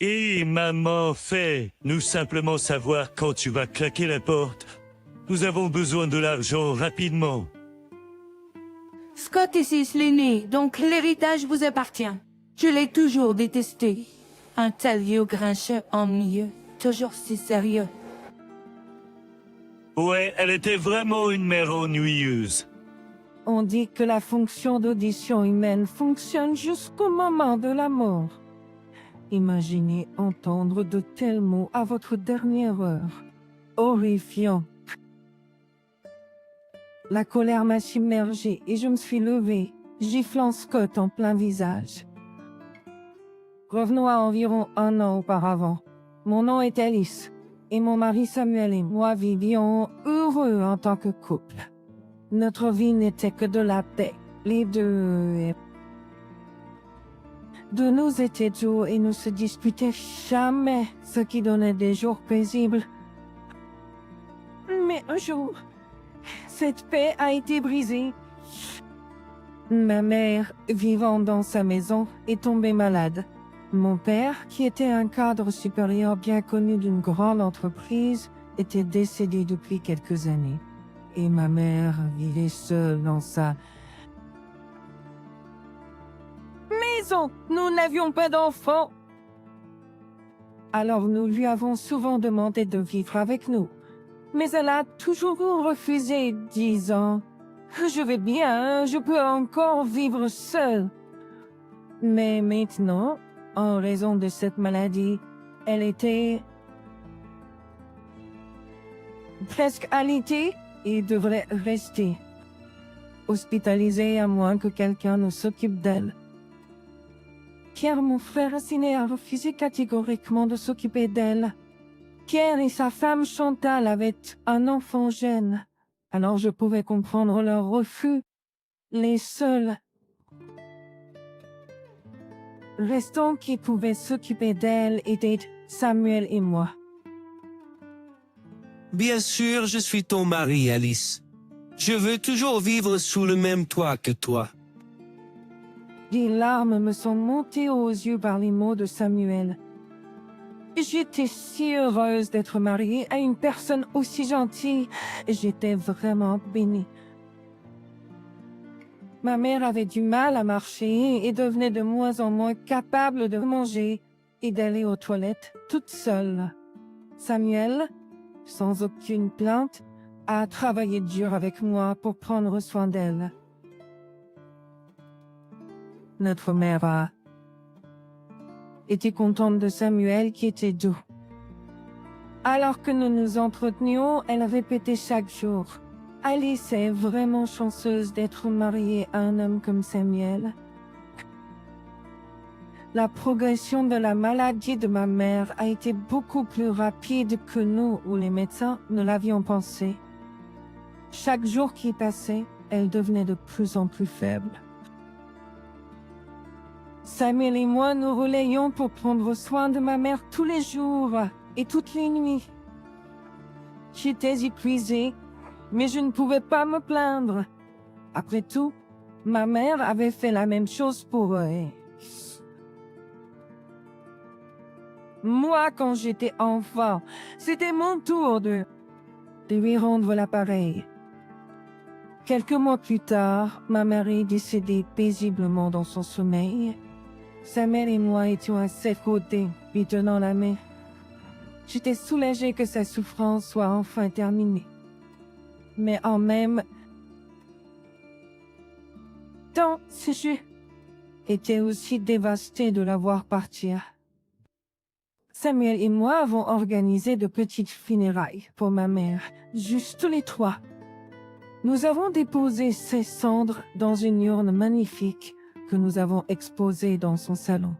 Et maman, fais-nous simplement savoir quand tu vas claquer la porte. Nous avons besoin de l'argent rapidement. Scott est ici l'aîné, donc l'héritage vous appartient. Je l'ai toujours détesté. Un tel vieux grincheux ennuyeux, toujours si sérieux. Ouais, elle était vraiment une mère ennuyeuse. On dit que la fonction d'audition humaine fonctionne jusqu'au moment de la mort. Imaginez entendre de tels mots à votre dernière heure. Horrifiant. La colère m'a submergée et je me suis levée, giflant Scott en plein visage. Revenons à environ 1 an auparavant. Mon nom est Alice, et mon mari Samuel et moi vivions heureux en tant que couple. Notre vie n'était que de la paix. Les deux de nous étaient doux et ne se disputaient jamais, ce qui donnait des jours paisibles. Mais un jour, cette paix a été brisée. Ma mère, vivant dans sa maison, est tombée malade. Mon père, qui était un cadre supérieur bien connu d'une grande entreprise, était décédé depuis quelques années. Et ma mère vivait seule dans sa maison. Nous n'avions pas d'enfants. Alors nous lui avons souvent demandé de vivre avec nous. Mais elle a toujours refusé, disant « Je vais bien, je peux encore vivre seule. » Mais maintenant, en raison de cette maladie, elle était presque alitée et devrait rester hospitalisée à moins que quelqu'un ne s'occupe d'elle. Pierre, mon frère aîné, a refusé catégoriquement de s'occuper d'elle. Pierre et sa femme Chantal avaient un enfant jeune, alors je pouvais comprendre leur refus. Les seuls restants qui pouvaient s'occuper d'elle étaient Samuel et moi. Bien sûr, je suis ton mari, Alice. Je veux toujours vivre sous le même toit que toi. Des larmes me sont montées aux yeux par les mots de Samuel. J'étais si heureuse d'être mariée à une personne aussi gentille. J'étais vraiment bénie. Ma mère avait du mal à marcher et devenait de moins en moins capable de manger et d'aller aux toilettes toute seule. Samuel, sans aucune plainte, a travaillé dur avec moi pour prendre soin d'elle. Notre mère a été contente de Samuel qui était doux. Alors que nous nous entretenions, elle répétait chaque jour « Alice est vraiment chanceuse d'être mariée à un homme comme Samuel. » La progression de la maladie de ma mère a été beaucoup plus rapide que nous ou les médecins ne l'avions pensé. Chaque jour qui passait, elle devenait de plus en plus faible. Samuel et moi nous relayions pour prendre soin de ma mère tous les jours et toutes les nuits. J'étais épuisée, mais je ne pouvais pas me plaindre. Après tout, ma mère avait fait la même chose pour eux. Moi, quand j'étais enfant, c'était mon tour de lui rendre l'appareil. Quelques mois plus tard, ma mère est décédée paisiblement dans son sommeil. Sa mère et moi étions à ses côtés, lui tenant la main. J'étais soulagée que sa souffrance soit enfin terminée. Mais en même temps, je étais aussi dévastée de la voir partir. Samuel et moi avons organisé de petites funérailles pour ma mère, juste tous les trois. Nous avons déposé ses cendres dans une urne magnifique que nous avons exposée dans son salon.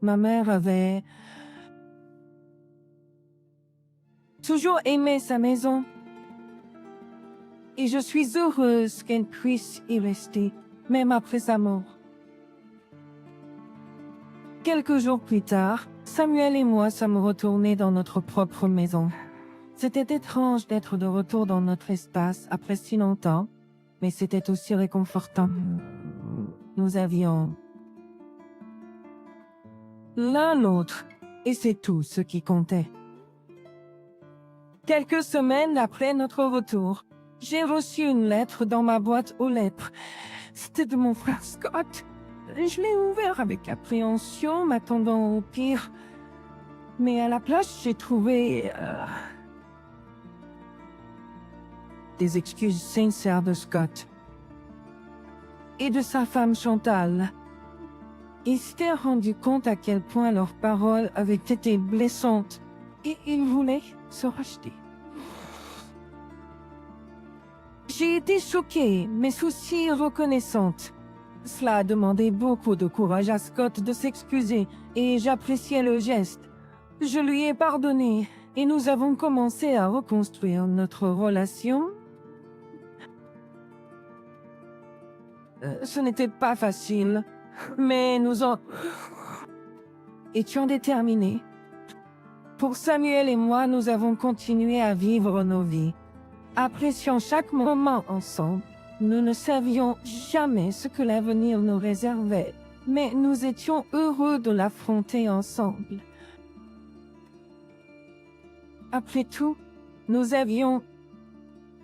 Ma mère avait toujours aimé sa maison et je suis heureuse qu'elle puisse y rester, même après sa mort. Quelques jours plus tard, Samuel et moi sommes retournés dans notre propre maison. C'était étrange d'être de retour dans notre espace après si longtemps, mais c'était aussi réconfortant. Nous avions l'un l'autre Et c'est tout ce qui comptait. Quelques semaines après notre retour, j'ai reçu une lettre dans ma boîte aux lettres. C'était de mon frère Scott. Je l'ai ouvert avec appréhension, m'attendant au pire. Mais à la place, j'ai trouvé des excuses sincères de Scott et de sa femme Chantal. Il s'était rendu compte à quel point leurs paroles avaient été blessantes et il voulait se racheter. J'ai été choquée, mais aussi reconnaissante. Cela a demandé beaucoup de courage à Scott de s'excuser et j'appréciais le geste. Je lui ai pardonné et nous avons commencé à reconstruire notre relation. Ce n'était pas facile, mais nous en étions déterminés. Pour Samuel et moi, nous avons continué à vivre nos vies, appréciant chaque moment ensemble. Nous ne savions jamais ce que l'avenir nous réservait, mais nous étions heureux de l'affronter ensemble. Après tout, nous avions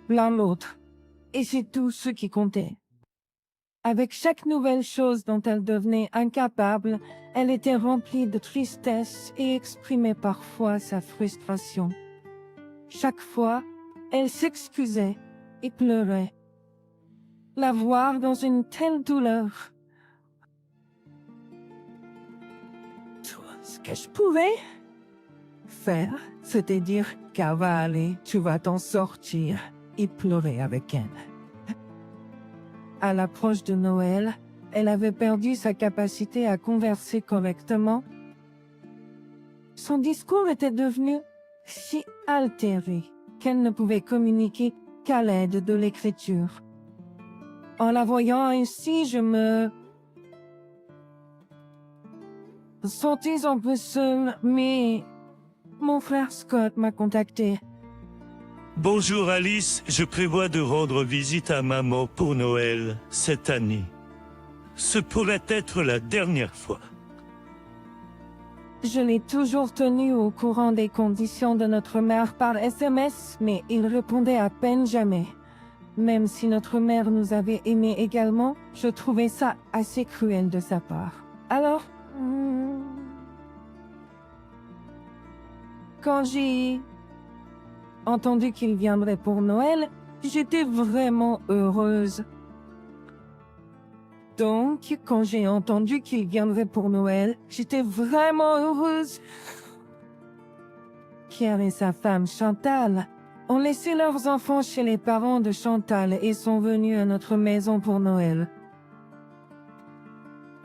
l'un l'autre, et c'est tout ce qui comptait. Avec chaque nouvelle chose dont elle devenait incapable, elle était remplie de tristesse et exprimait parfois sa frustration. Chaque fois, elle s'excusait et pleurait. La voir dans une telle douleur. Tout ce que je pouvais faire, c'était dire cavaler, tu vas t'en sortir, et pleurer avec elle. À l'approche de Noël, elle avait perdu sa capacité à converser correctement. Son discours était devenu si altéré qu'elle ne pouvait communiquer qu'à l'aide de l'écriture. En la voyant ainsi, je me sentais un peu seule, mais mon frère Scott m'a contacté. Bonjour Alice, je prévois de rendre visite à maman pour Noël cette année. Ce pourrait être la dernière fois. Je l'ai toujours tenu au courant des conditions de notre mère par SMS, mais il répondait à peine jamais. Même si notre mère nous avait aimés également, je trouvais ça assez cruel de sa part. Alors, quand j'ai entendu qu'il viendrait pour Noël, j'étais vraiment heureuse. Donc, quand j'ai entendu qu'il viendrait pour Noël, j'étais vraiment heureuse. Pierre et sa femme Chantal ont laissé leurs enfants chez les parents de Chantal et sont venus à notre maison pour Noël.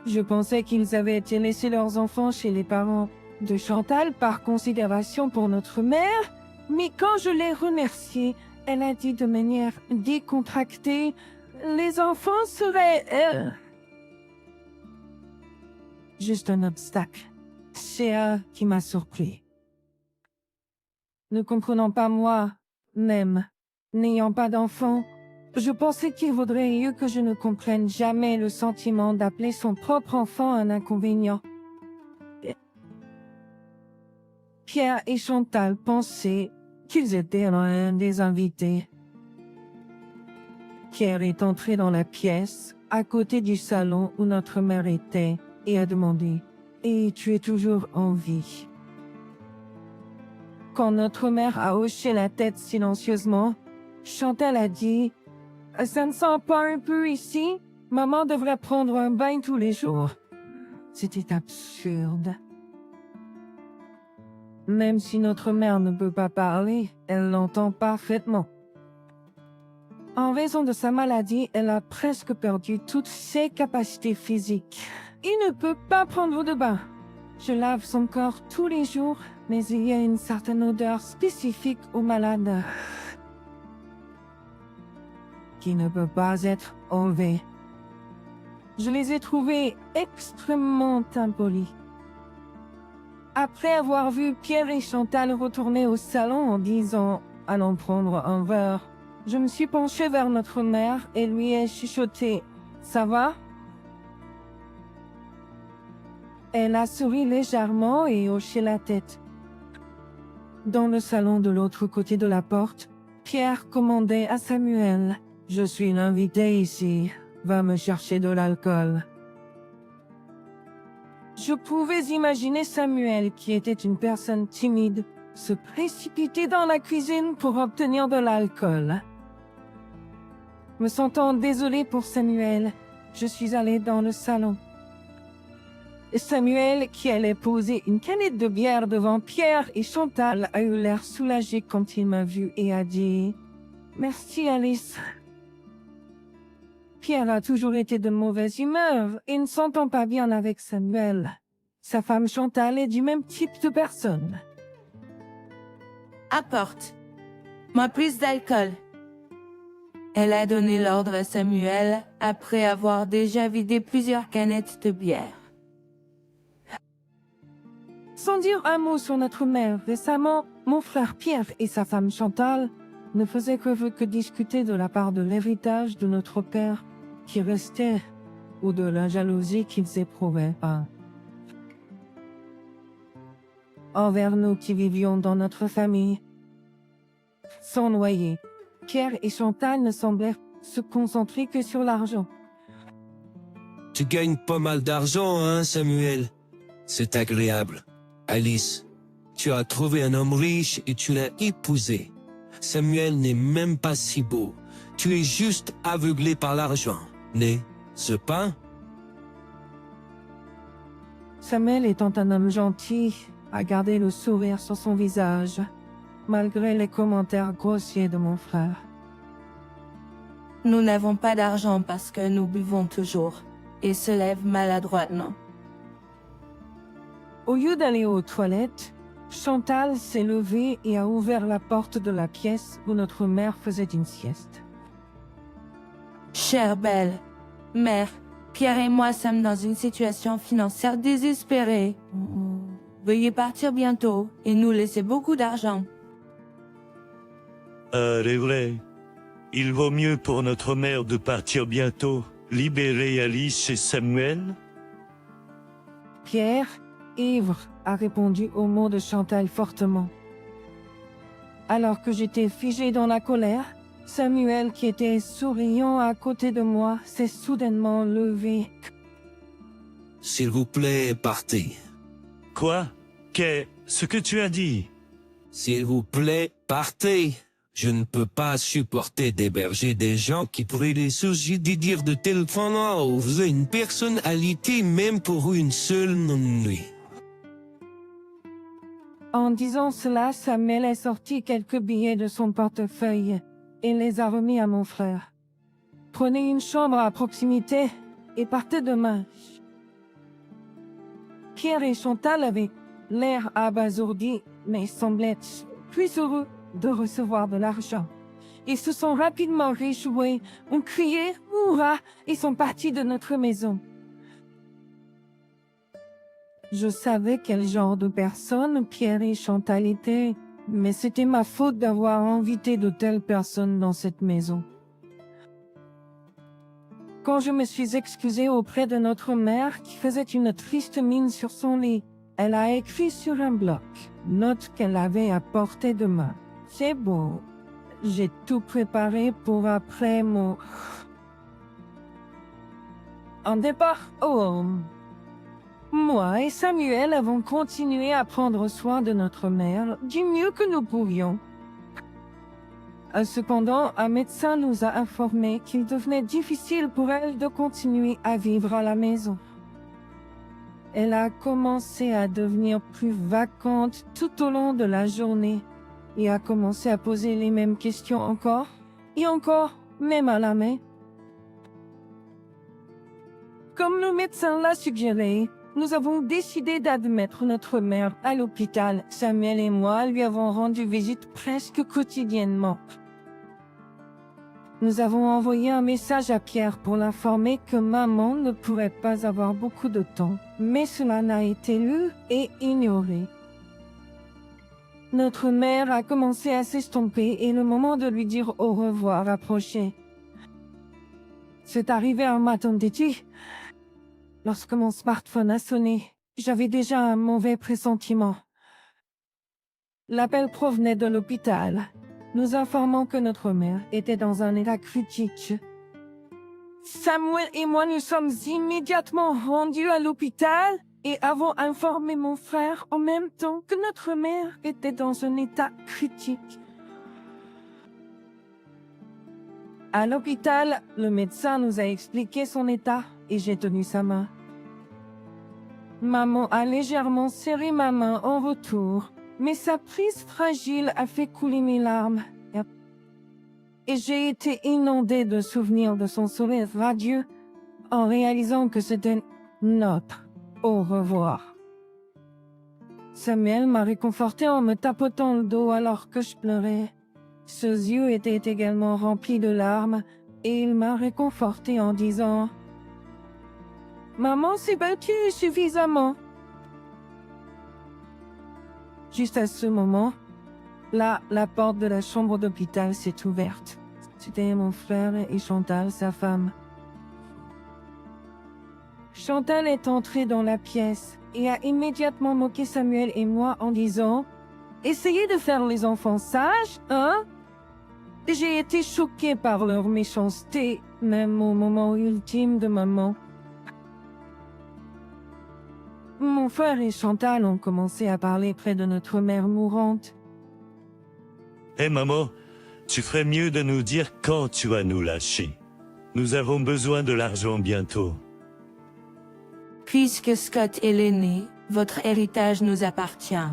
Je pensais qu'ils avaient été laissés leurs enfants chez les parents de Chantal par considération pour notre mère, mais quand je l'ai remerciée, elle a dit de manière décontractée, les enfants seraient juste un obstacle. C'est elle qui m'a surpris. Ne comprenant pas moi, même n'ayant pas d'enfant, je pensais qu'il vaudrait mieux que je ne comprenne jamais le sentiment d'appeler son propre enfant un inconvénient. Pierre et Chantal pensaient qu'ils étaient un des invités. Pierre est entré dans la pièce, à côté du salon où notre mère était, et a demandé « Et tu es toujours en vie ?» Quand notre mère a hoché la tête silencieusement, Chantal a dit « Ça ne sent pas un peu ici? Maman devrait prendre un bain tous les jours. » C'était absurde. Même si notre mère ne peut pas parler, elle l'entend parfaitement. En raison de sa maladie, elle a presque perdu toutes ses capacités physiques. Il ne peut pas prendre de bain. Je lave son corps tous les jours, mais il y a une certaine odeur spécifique aux malades qui ne peut pas être enlevée. Je les ai trouvés extrêmement impolis. Après avoir vu Pierre et Chantal retourner au salon en disant « Allons prendre un verre », je me suis penchée vers notre mère et lui ai chuchoté « Ça va ?» Elle a souri légèrement et hoché la tête. Dans le salon de l'autre côté de la porte, Pierre commandait à Samuel. « Je suis l'invité ici. Va me chercher de l'alcool. » Je pouvais imaginer Samuel, qui était une personne timide, se précipiter dans la cuisine pour obtenir de l'alcool. Me sentant désolée pour Samuel, je suis allée dans le salon. Samuel, qui allait poser une canette de bière devant Pierre et Chantal, a eu l'air soulagé quand il m'a vue et a dit « Merci Alice ». Pierre a toujours été de mauvaise humeur et ne s'entend pas bien avec Samuel. Sa femme Chantal est du même type de personne. Apporte. Moi plus d'alcool. Elle a donné l'ordre à Samuel après avoir déjà vidé plusieurs canettes de bière. Sans dire un mot sur notre mère, récemment, mon frère Pierre et sa femme Chantal ne faisaient que discuter de la part de l'héritage de notre père qui restait ou de la jalousie qu'ils éprouvaient envers nous qui vivions dans notre famille. Sans noyer, Pierre et Chantal ne semblaient se concentrer que sur l'argent. Tu gagnes pas mal d'argent, hein, Samuel? C'est agréable. Alice, tu as trouvé un homme riche et tu l'as épousé. Samuel n'est même pas si beau. Tu es juste aveuglé par l'argent, n'est-ce pas? Samuel étant un homme gentil, a gardé le sourire sur son visage, malgré les commentaires grossiers de mon frère. Nous n'avons pas d'argent parce que nous buvons toujours et se lève maladroitement. Au lieu d'aller aux toilettes, Chantal s'est levée et a ouvert la porte de la pièce où notre mère faisait une sieste. Chère belle mère, Pierre et moi sommes dans une situation financière désespérée. Veuillez partir bientôt et nous laisser beaucoup d'argent. C'est vrai. Il vaut mieux pour notre mère de partir bientôt, libérer Alice et Samuel. Pierre, ivre, a répondu aux mots de Chantal fortement. Alors que j'étais figée dans la colère, Samuel, qui était souriant à côté de moi, s'est soudainement levé. S'il vous plaît, partez. Quoi? Qu'est-ce que tu as dit? S'il vous plaît, partez. Je ne peux pas supporter d'héberger des gens qui pourraient les soucis de dire de téléphone ou une personnalité même pour une seule nuit. En disant cela, Samuel a sorti quelques billets de son portefeuille et les a remis à mon frère. Prenez une chambre à proximité et partez demain. Pierre et Chantal avaient l'air abasourdis, mais semblaient plus heureux de recevoir de l'argent. Ils se sont rapidement réjouis, ont crié « Hurrah !» et sont partis de notre maison. Je savais quel genre de personne Pierre et Chantal étaient, mais c'était ma faute d'avoir invité de telles personnes dans cette maison. Quand je me suis excusée auprès de notre mère, qui faisait une triste mine sur son lit, elle a écrit sur un bloc, note qu'elle avait à portée de main. C'est beau. J'ai tout préparé pour après mon... En départ, moi et Samuel avons continué à prendre soin de notre mère du mieux que nous pouvions. Cependant, un médecin nous a informé qu'il devenait difficile pour elle de continuer à vivre à la maison. Elle a commencé à devenir plus vacante tout au long de la journée et a commencé à poser les mêmes questions encore et encore, même à la main. Comme le médecin l'a suggéré, nous avons décidé d'admettre notre mère à l'hôpital. Samuel et moi lui avons rendu visite presque quotidiennement. Nous avons envoyé un message à Pierre pour l'informer que maman ne pourrait pas avoir beaucoup de temps, mais cela n'a été lu et ignoré. Notre mère a commencé à s'estomper et le moment de lui dire au revoir approchait. C'est arrivé un matin d'été. Lorsque mon smartphone a sonné, J'avais déjà un mauvais pressentiment. L'appel provenait de l'hôpital, nous informant que notre mère était dans un état critique. Samuel et moi nous sommes immédiatement rendus à l'hôpital et avons informé mon frère en même temps que notre mère était dans un état critique. À l'hôpital, le médecin nous a expliqué son état et j'ai tenu sa main. Maman a légèrement serré ma main en retour, mais sa prise fragile a fait couler mes larmes. Et j'ai été inondée de souvenirs de son sourire radieux en réalisant que c'était notre au revoir. Samuel m'a réconforté en me tapotant le dos alors que je pleurais. Ses yeux étaient également remplis de larmes et il m'a réconforté en disant « Maman s'est battue suffisamment. » Juste à ce moment, là, la porte de la chambre d'hôpital s'est ouverte. C'était mon frère et Chantal, sa femme. Chantal est entrée dans la pièce et a immédiatement moqué Samuel et moi en disant « Essayez de faire les enfants sages, hein ?» J'ai été choquée par leur méchanceté, même au moment ultime de maman. Mon frère et Chantal ont commencé à parler près de notre mère mourante. Hé maman, tu ferais mieux de nous dire quand tu vas nous lâcher. Nous avons besoin de l'argent bientôt. Puisque Scott est l'aîné, votre héritage nous appartient.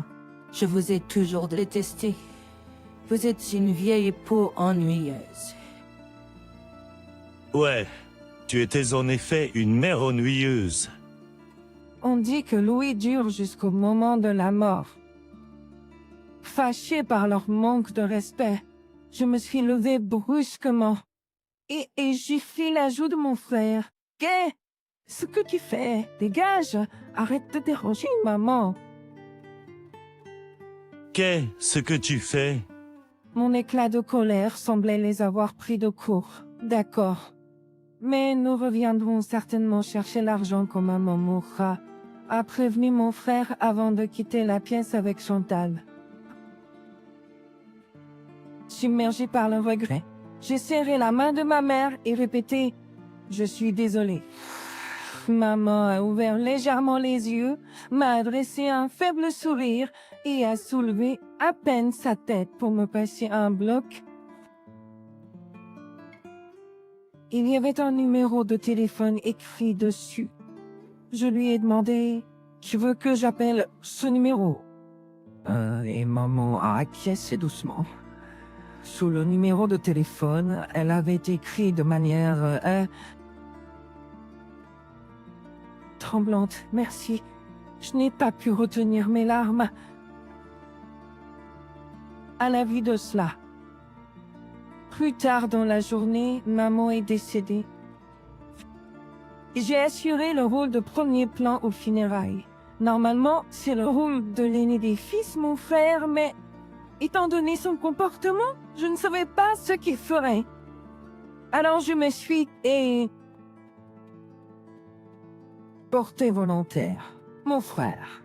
Je vous ai toujours détesté. Vous êtes une vieille peau ennuyeuse. Ouais, tu étais en effet une mère ennuyeuse. On dit que Louis dure jusqu'au moment de la mort. Fâchée par leur manque de respect, je me suis levée brusquement et j'ai fait la joue de mon frère. « Qu'est ce que tu fais? Dégage! Arrête de déranger maman! » Qu'est-ce que tu fais? Mon éclat de colère semblait les avoir pris de court. D'accord. Mais nous reviendrons certainement chercher l'argent quand maman mourra, a prévenu mon frère avant de quitter la pièce avec Chantal. Submergée par le regret, j'ai serré la main de ma mère et répété « Je suis désolée ». Maman a ouvert légèrement les yeux, m'a adressé un faible sourire et a soulevé à peine sa tête pour me passer un bloc. Il y avait un numéro de téléphone écrit dessus. Je lui ai demandé « Tu veux que j'appelle ce numéro ?» Et maman a acquiescé doucement. Sous le numéro de téléphone, elle avait écrit de manière tremblante. « Merci, je n'ai pas pu retenir mes larmes. » À la vue de cela, plus tard dans la journée, maman est décédée. J'ai assuré le rôle de premier plan aux funérailles. Normalement, c'est le rôle de l'aîné des fils, mon frère, mais étant donné son comportement, je ne savais pas ce qu'il ferait. Alors je me suis porté volontaire. Mon frère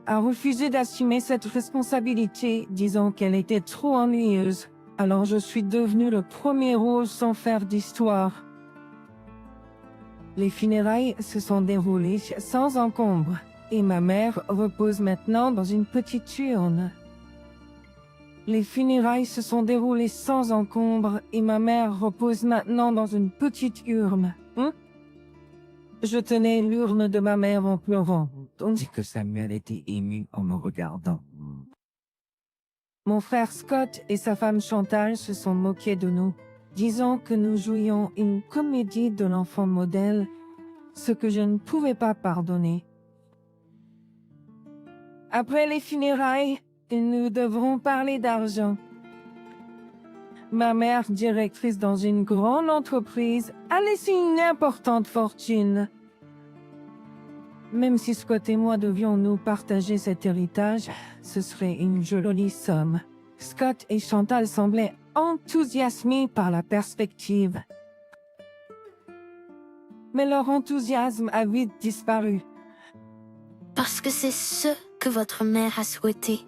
a refusé d'assumer cette responsabilité, disant qu'elle était trop ennuyeuse. Alors je suis devenu le premier rôle sans faire d'histoire. Les funérailles se sont déroulées sans encombre et ma mère repose maintenant dans une petite urne. Les funérailles se sont déroulées sans encombre et ma mère repose maintenant dans une petite urne. Je tenais l'urne de ma mère en pleurant, tandis que Samuel était ému en me regardant. Mon frère Scott et sa femme Chantal se sont moqués de nous, disant que nous jouions une comédie de l'enfant modèle, ce que je ne pouvais pas pardonner. Après les funérailles, nous devrons parler d'argent. Ma mère, directrice dans une grande entreprise, a laissé une importante fortune. Même si Scott et moi devions nous partager cet héritage, ce serait une jolie somme. Scott et Chantal semblaient enthousiasmés par la perspective. Mais leur enthousiasme a vite disparu Parce que c'est ce que votre mère a souhaité.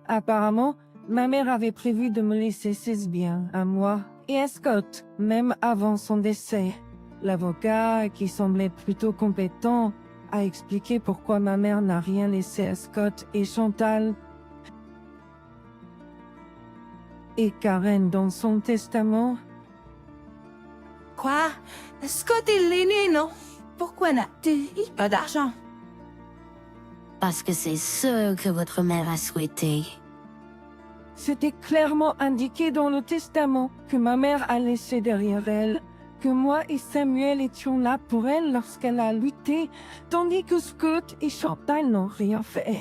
Apparemment, ma mère avait prévu de me laisser ses biens à moi et à Scott, même avant son décès. L'avocat, qui semblait plutôt compétent, a expliqué pourquoi ma mère n'a rien laissé à Scott et Chantal et Karen dans son testament. Quoi? Scott est l'aîné, non? Pourquoi n'a-t-il pas d'argent? Parce que c'est ce que votre mère a souhaité. C'était clairement indiqué dans le testament que ma mère a laissé derrière elle, que moi et Samuel étions là pour elle lorsqu'elle a lutté, tandis que Scott et Chantal n'ont rien fait.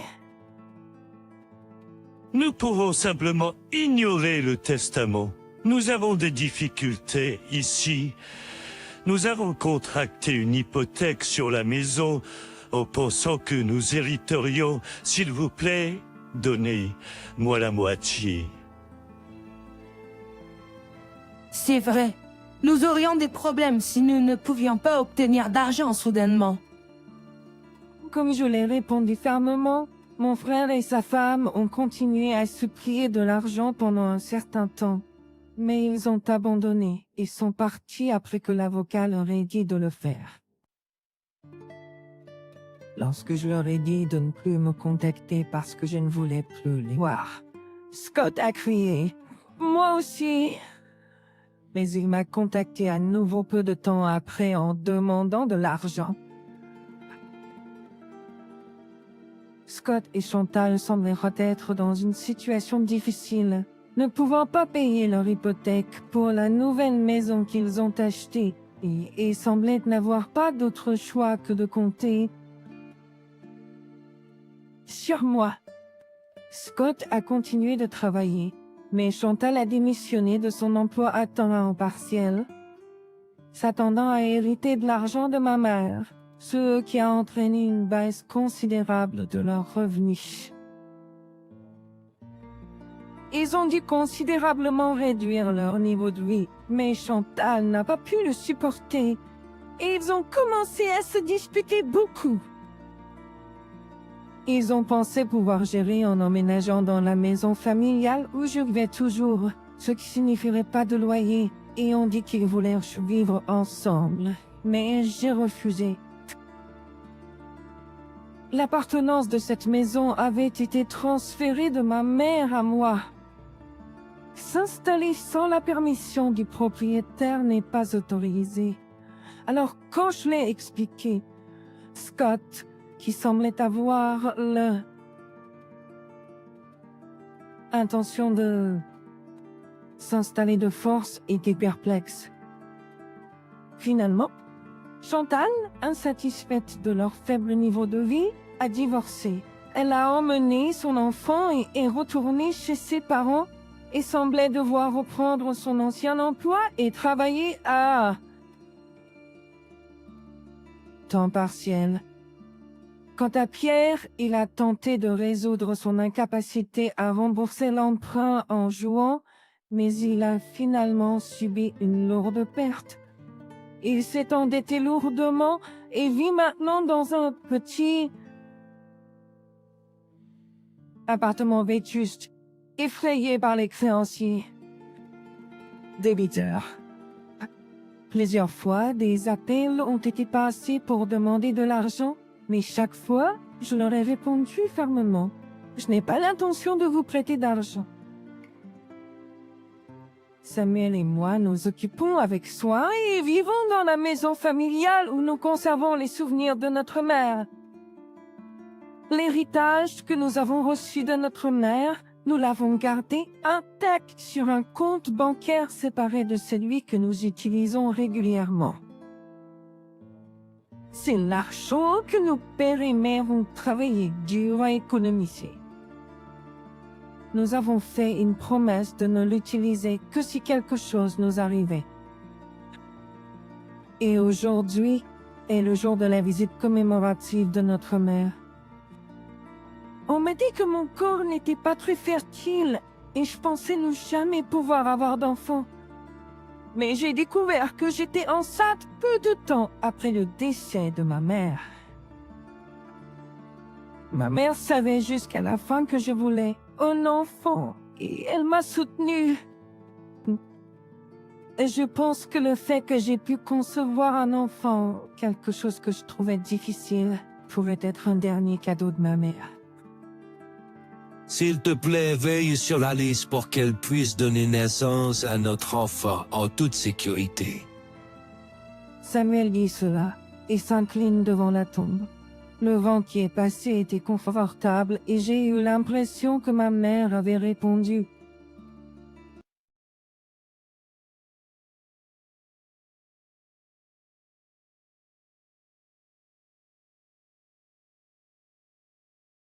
Nous pouvons simplement ignorer le testament. Nous avons des difficultés ici. Nous avons contracté une hypothèque sur la maison en pensant que nous hériterions. S'il vous plaît, donnez-moi la moitié. C'est vrai. Nous aurions des problèmes si nous ne pouvions pas obtenir d'argent soudainement. Comme je l'ai répondu fermement, mon frère et sa femme ont continué à supplier de l'argent pendant un certain temps. Mais ils ont abandonné et sont partis après que l'avocat leur ait dit de le faire. Lorsque je leur ai dit de ne plus me contacter parce que je ne voulais plus les voir, Scott a crié « Moi aussi !» Mais il m'a contacté à nouveau peu de temps après en demandant de l'argent. Scott et Chantal semblaient être dans une situation difficile, ne pouvant pas payer leur hypothèque pour la nouvelle maison qu'ils ont achetée et semblaient n'avoir pas d'autre choix que de compter sur moi. Scott a continué de travailler, mais Chantal a démissionné de son emploi à temps partiel, s'attendant à hériter de l'argent de ma mère, ce qui a entraîné une baisse considérable de leurs revenus. Ils ont dû considérablement réduire leur niveau de vie, mais Chantal n'a pas pu le supporter et ils ont commencé à se disputer beaucoup. Ils ont pensé pouvoir gérer en emménageant dans la maison familiale où je vivais toujours, ce qui signifierait pas de loyer, et ont dit qu'ils voulaient vivre ensemble, mais j'ai refusé. L'appartenance de cette maison avait été transférée de ma mère à moi. S'installer sans la permission du propriétaire n'est pas autorisé. Alors quand je l'ai expliqué, Scott, qui semblait avoir l'intention de s'installer de force, était perplexe. Finalement, Chantal, insatisfaite de leur faible niveau de vie, a divorcé. Elle a emmené son enfant et est retournée chez ses parents et semblait devoir reprendre son ancien emploi et travailler à temps partiel. Quant à Pierre, il a tenté de résoudre son incapacité à rembourser l'emprunt en jouant, mais il a finalement subi une lourde perte. Il s'est endetté lourdement et vit maintenant dans un petit appartement vétuste, effrayé par les créanciers. Débiteurs. Plusieurs fois, des appels ont été passés pour demander de l'argent, mais chaque fois, je leur ai répondu fermement. Je n'ai pas l'intention de vous prêter d'argent. Samuel et moi nous occupons avec soin et vivons dans la maison familiale où nous conservons les souvenirs de notre mère. L'héritage que nous avons reçu de notre mère, nous l'avons gardé intact sur un compte bancaire séparé de celui que nous utilisons régulièrement. C'est l'argent que nos pères et mères ont travaillé dur à économiser. Nous avons fait une promesse de ne l'utiliser que si quelque chose nous arrivait. Et aujourd'hui est le jour de la visite commémorative de notre mère. On m'a dit que mon corps n'était pas très fertile et je pensais ne jamais pouvoir avoir d'enfant. Mais j'ai découvert que j'étais enceinte peu de temps après le décès de ma mère. Ma mère savait jusqu'à la fin que je voulais un enfant et elle m'a soutenue. Et je pense que le fait que j'ai pu concevoir un enfant, quelque chose que je trouvais difficile, pourrait être un dernier cadeau de ma mère. S'il te plaît, veille sur Alice pour qu'elle puisse donner naissance à notre enfant en toute sécurité. Samuel dit cela et s'incline devant la tombe. Le vent qui est passé était confortable et j'ai eu l'impression que ma mère avait répondu